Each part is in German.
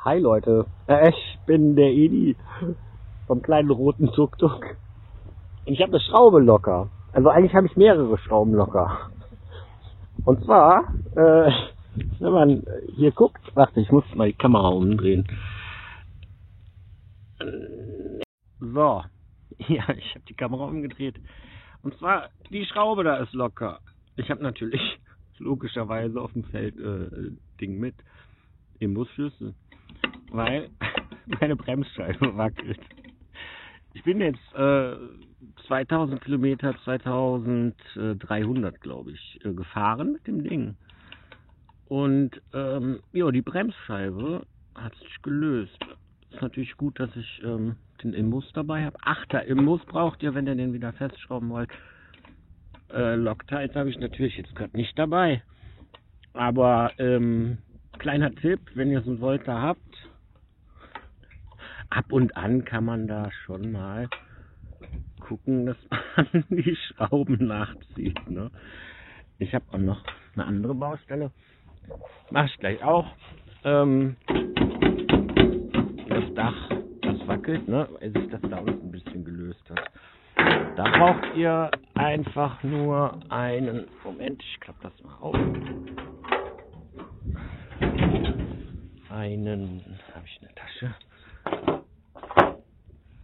Hi Leute, ich bin der Edi vom kleinen roten Tuk-Tuk. Und ich habe eine Schraube locker. Also eigentlich habe ich mehrere Schrauben locker. Und zwar, wenn man hier guckt, warte, ich muss mal die Kamera umdrehen. So, ja, ich habe die Kamera umgedreht. Und zwar, die Schraube da ist locker. Ich habe natürlich logischerweise auf dem Feld Ding mit, Imbusschlüssel, weil meine Bremsscheibe wackelt. Ich bin jetzt 2000 Kilometer, 2300 glaube ich, gefahren mit dem Ding. Und ja, die Bremsscheibe hat sich gelöst. Ist natürlich gut, dass ich den Imbus dabei habe. 8er Imbus braucht ihr, wenn ihr den wieder festschrauben wollt. Loctite habe ich natürlich jetzt gerade nicht dabei. Aber kleiner Tipp, wenn ihr so einen Volta habt, ab und an kann man da schon mal gucken, dass man die Schrauben nachzieht. Ne? Ich habe auch noch eine andere Baustelle. Mache ich gleich auch. Das Dach, das wackelt, ne? Weil sich das da unten ein bisschen gelöst hat. Da braucht ihr einfach nur einen... Moment, ich klappe das mal auf. Habe ich eine Tasche?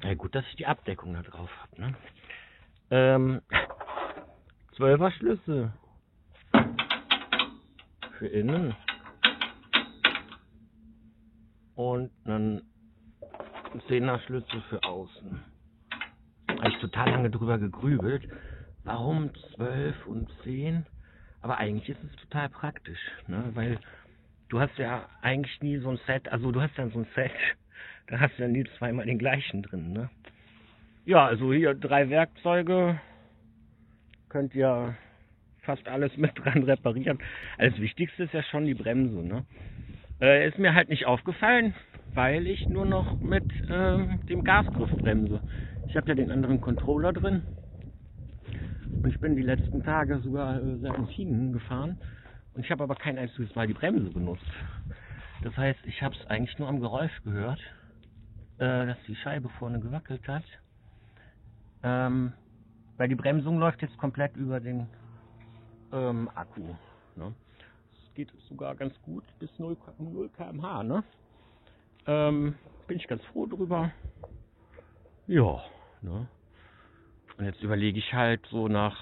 Na gut, dass ich die Abdeckung da drauf habe, ne? 12er Schlüssel für innen und einen 10er Schlüssel für außen. Habe ich total lange drüber gegrübelt, warum 12 und 10, aber eigentlich ist es total praktisch, ne? Weil du hast ja eigentlich nie so ein Set, also du hast ja so ein Set, da hast du ja nie zweimal den gleichen drin, ne? Ja, also hier 3 Werkzeuge, könnt ihr fast alles mit dran reparieren. Das Wichtigste ist ja schon die Bremse, ne? Ist mir halt nicht aufgefallen, weil ich nur noch mit dem Gasgriff bremse. Ich habe ja den anderen Controller drin und ich bin die letzten Tage sogar Serpentinen gefahren und ich habe aber kein einziges Mal die Bremse benutzt. Das heißt, ich habe es eigentlich nur am Geräusch gehört, dass die Scheibe vorne gewackelt hat. Weil die Bremsung läuft jetzt komplett über den Akku. Ne? Das geht sogar ganz gut bis 0 km/h. Ne? Bin ich ganz froh drüber. Ja. Ne? Und jetzt überlege ich halt so nach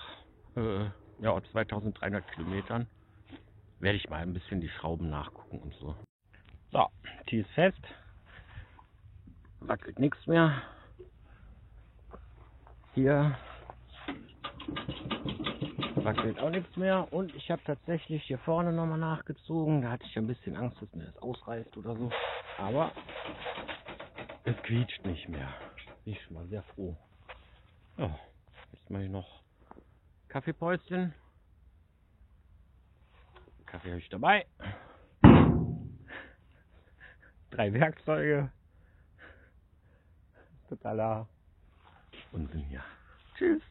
2300 Kilometern werde ich mal ein bisschen die Schrauben nachgucken und so. So, die ist fest. Wackelt nichts mehr. Hier wackelt auch nichts mehr. Und ich habe tatsächlich hier vorne nochmal nachgezogen. Da hatte ich ein bisschen Angst, dass mir das ausreißt oder so. Aber es quietscht nicht mehr. Bin ich schon mal sehr froh. Ja, jetzt mache ich noch Kaffeepäuschen. Kaffee habe ich dabei. 3 Werkzeuge. Totaler Unsinn hier. Tschüss.